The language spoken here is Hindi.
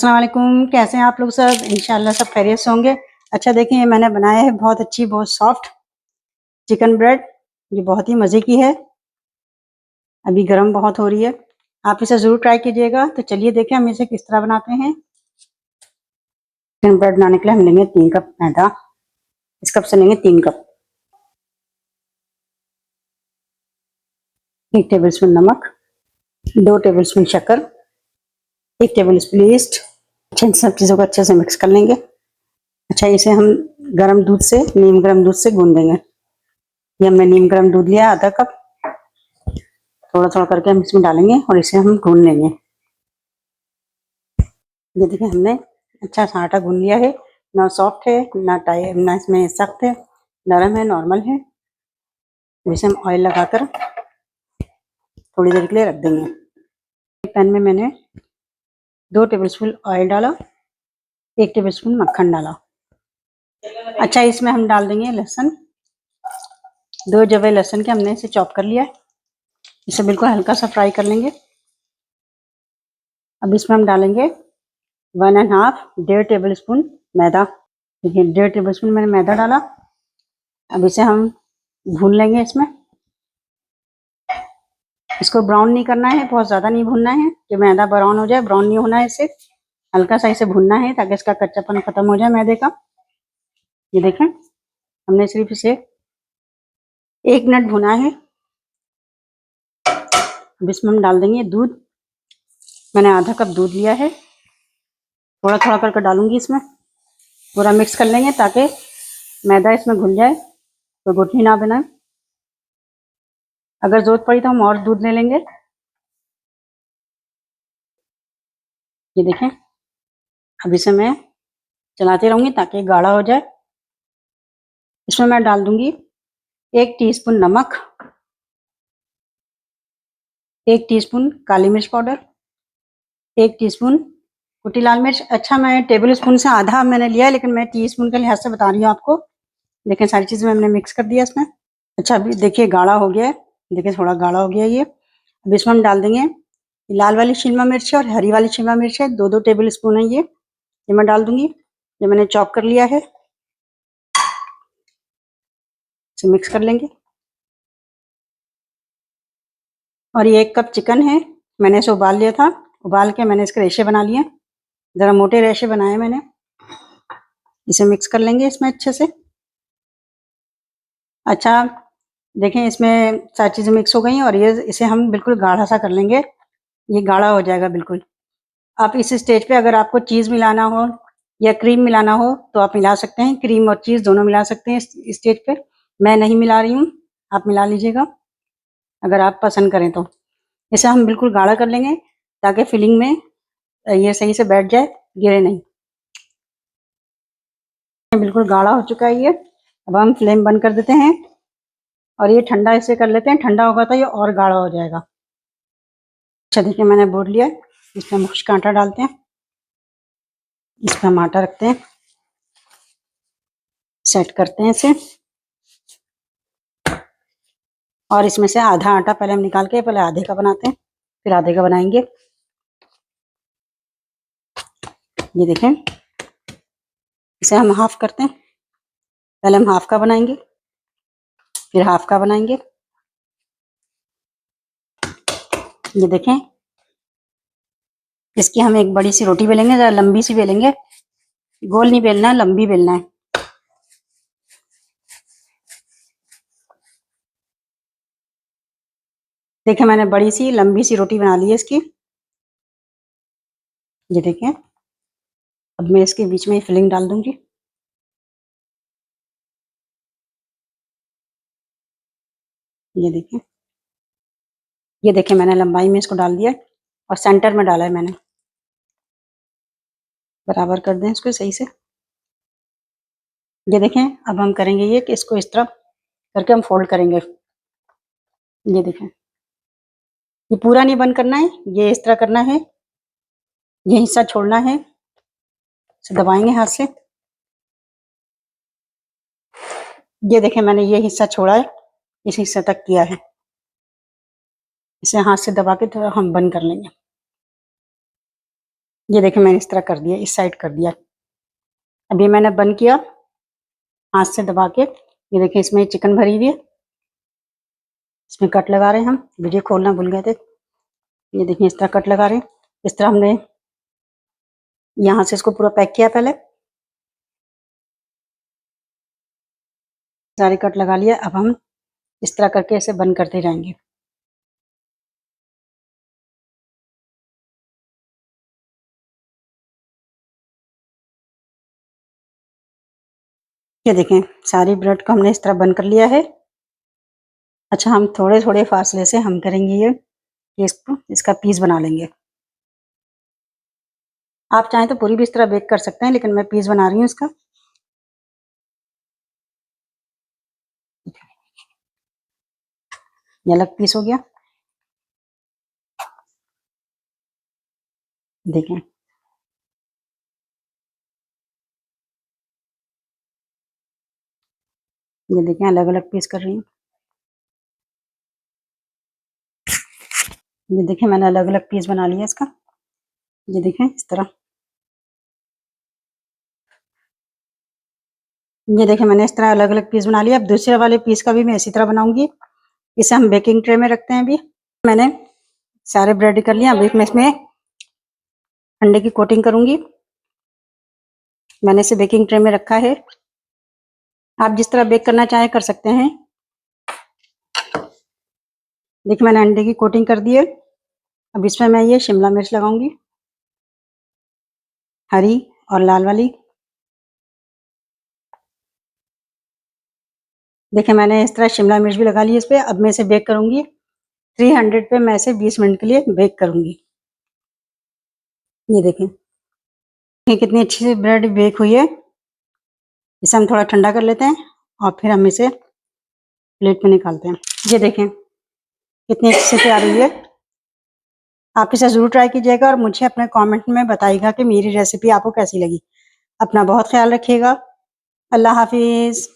अस्सलाम वालेकुम, कैसे हैं आप लोग सब? इंशाल्लाह सब खैरियत से होंगे। अच्छा देखिए, मैंने बनाया है बहुत अच्छी, बहुत सॉफ्ट चिकन ब्रेड। ये बहुत ही मज़े की है। अभी गर्म बहुत हो रही है। आप इसे ज़रूर ट्राई कीजिएगा। तो चलिए देखें हम इसे किस तरह बनाते हैं। चिकन ब्रेड बनाने के लिए हम लेंगे 3 कप मैदा। इस कप से लेंगे 3 कप। 1 टेबल स्पून नमक, 2 टेबल स्पून शक्कर, 1 टेबल स्पून ईस्ट। अच्छा, इन सब चीज़ों को अच्छे से मिक्स कर लेंगे। अच्छा, इसे हम गर्म दूध से, नीम गर्म दूध से गूंद देंगे। ये हमने नीम गर्म दूध लिया आधा कप। थोड़ा थोड़ा करके हम इसमें डालेंगे और इसे हम गूंद लेंगे। ये देखिए, हमने अच्छा सा आटा गूंद लिया है। ना सॉफ्ट है, ना इसमें सख्त है, नरम है, नॉर्मल है। इसे हम ऑयल लगाकर थोड़ी देर के लिए रख देंगे। एक पैन में मैंने 2 टेबलस्पून ऑयल डाला, 1 टेबलस्पून मक्खन डाला। अच्छा, इसमें हम डाल देंगे लहसुन। 2 जवे लहसुन के हमने इसे चॉप कर लिया है। इसे बिल्कुल हल्का सा फ्राई कर लेंगे। अब इसमें हम डालेंगे 1.5 टेबल स्पून मैदा। देखिए, 1.5 टेबल स्पून मैंने मैदा डाला। अब इसे हम भून लेंगे। इसको ब्राउन नहीं करना है, बहुत ज़्यादा नहीं भूनना है कि मैदा ब्राउन हो जाए। ब्राउन नहीं होना है इसे, हल्का सा इसे भूनना है ताकि इसका कच्चापन खत्म हो जाए मैदे का। ये देखें, हमने सिर्फ इसे 1 मिनट भुना है। अब इसमें हम डाल देंगे दूध। मैंने आधा कप दूध लिया है। थोड़ा थोड़ा करके डालूंगी इसमें। पूरा मिक्स कर लेंगे ताकि मैदा इसमें घुल जाए, तो गुठली ना बनाए। अगर जरूरत पड़ी तो हम और दूध ले लेंगे। ये देखें, अब इसे मैं चलाती रहूंगी ताकि गाढ़ा हो जाए। इसमें मैं डाल दूंगी 1 टीस्पून नमक, 1 टीस्पून काली मिर्च पाउडर, 1 टीस्पून कुटी लाल मिर्च। अच्छा, मैं टेबल स्पून से आधा मैंने लिया है, लेकिन मैं टीस्पून के लिहाज से बता रही हूँ आपको। देखिए, सारी चीज़ें मैंने मिक्स कर दिया इसमें। अच्छा, अभी देखिए गाढ़ा हो गया है। देखिए, थोड़ा गाढ़ा हो गया ये। अब इसमें हम डाल देंगे लाल वाली शिमला मिर्च और हरी वाली शिमला मिर्च है, 2-2 टेबल स्पून है ये मैं डाल दूंगी। ये मैंने चॉप कर लिया है। इसे मिक्स कर लेंगे। और ये 1 कप चिकन है, मैंने इसे उबाल लिया था। उबाल के मैंने इसके रेशे बना लिए, ज़रा मोटे रेशे बनाए मैंने। इसे मिक्स कर लेंगे इसमें अच्छे से। अच्छा, देखें इसमें सारी चीज़ें मिक्स हो गई और ये इसे हम बिल्कुल गाढ़ा सा कर लेंगे। ये गाढ़ा हो जाएगा बिल्कुल। आप इस स्टेज पे अगर आपको चीज़ मिलाना हो या क्रीम मिलाना हो तो आप मिला सकते हैं। क्रीम और चीज़ दोनों मिला सकते हैं इस स्टेज पे। मैं नहीं मिला रही हूँ, आप मिला लीजिएगा अगर आप पसंद करें तो। इसे हम बिल्कुल गाढ़ा कर लेंगे ताकि फिलिंग में ये सही से बैठ जाए, गिरे नहीं। बिल्कुल गाढ़ा हो चुका है ये। अब हम फ्लेम बंद कर देते हैं और ये ठंडा इसे कर लेते हैं। ठंडा होगा तो ये और गाढ़ा हो जाएगा। अच्छा, देखिए मैंने बोल लिया। इसमें हम खुश्क आटा डालते हैं। इस पर हम आटा रखते हैं, सेट करते हैं इसे। और इसमें से आधा आटा पहले हम निकाल के पहले आधे का बनाते हैं, फिर आधे का बनाएंगे। ये देखें, इसे हम हाफ करते हैं। पहले हम हाफ का बनाएंगे, फिर हाफ का बनाएंगे। ये देखें, इसकी हम एक बड़ी सी रोटी बेलेंगे, ज़रा लंबी सी बेलेंगे। गोल नहीं बेलना है, लंबी बेलना है। देखिए, मैंने बड़ी सी लंबी सी रोटी बना ली है इसकी। ये देखें, अब मैं इसके बीच में फिलिंग डाल दूंगी। ये देखें, ये देखें, मैंने लंबाई में इसको डाल दिया और सेंटर में डाला है मैंने। बराबर कर दें इसको सही से। ये देखें, अब हम करेंगे ये कि इसको इस तरह करके हम फोल्ड करेंगे। ये देखें, ये पूरा नहीं बंद करना है, ये इस तरह करना है। ये हिस्सा छोड़ना है, इसे दबाएंगे हाथ से। ये देखें, मैंने ये हिस्सा छोड़ा है, इस हिस्से तक किया है। इसे हाथ से दबा के थोड़ा हम बंद कर लेंगे। ये देखिए मैंने इस तरह कर दिया, इस साइड कर दिया। अभी मैंने बंद किया हाथ से दबा के। ये देखिए इसमें चिकन भरी हुई है, इसमें कट लगा रहे हैं हम। वीडियो खोलना भूल गए थे। ये देखिए इस तरह कट लगा रहे हैं। इस तरह हमने यहाँ से इसको पूरा पैक किया पहले, सारे कट लगा लिया। अब हम इस तरह करके इसे बंद करते जाएंगे। ये देखें सारी ब्रेड को हमने इस तरह बंद कर लिया है। अच्छा, हम थोड़े थोड़े फासले से हम करेंगे ये कि इसको इसका पीस बना लेंगे। आप चाहें तो पूरी भी इस तरह बेक कर सकते हैं, लेकिन मैं पीस बना रही हूँ इसका। ये अलग पीस हो गया। देखें ये देखें अलग अलग पीस कर रही हूँ। ये देखें मैंने अलग अलग पीस बना लिया इसका। ये देखें इस तरह। ये देखें मैंने इस तरह अलग अलग पीस बना लिया। अब दूसरे वाले पीस का भी मैं इसी तरह बनाऊंगी। इसे हम बेकिंग ट्रे में रखते हैं। अभी मैंने सारे ब्रेड कर लिया। अभी मैं इसमें अंडे की कोटिंग करूंगी। मैंने इसे बेकिंग ट्रे में रखा है। आप जिस तरह बेक करना चाहें कर सकते हैं। देखिए मैंने अंडे की कोटिंग कर दी है। अब इसमें मैं ये शिमला मिर्च लगाऊंगी, हरी और लाल वाली। देखिए मैंने इस तरह शिमला मिर्च भी लगा ली इस पे। अब मैं इसे बेक करूंगी 300 पे। मैं इसे 20 मिनट के लिए बेक करूंगी। ये देखें ये कितनी अच्छी से ब्रेड बेक हुई है। इसे हम थोड़ा ठंडा कर लेते हैं और फिर हम इसे प्लेट में निकालते हैं। ये देखें कितनी अच्छी से तैयार हुई है। आप इसे ज़रूर ट्राई कीजिएगा और मुझे अपने कमेंट में बताइएगा कि मेरी रेसिपी आपको कैसी लगी। अपना बहुत ख्याल रखिएगा। अल्लाह हाफिज़।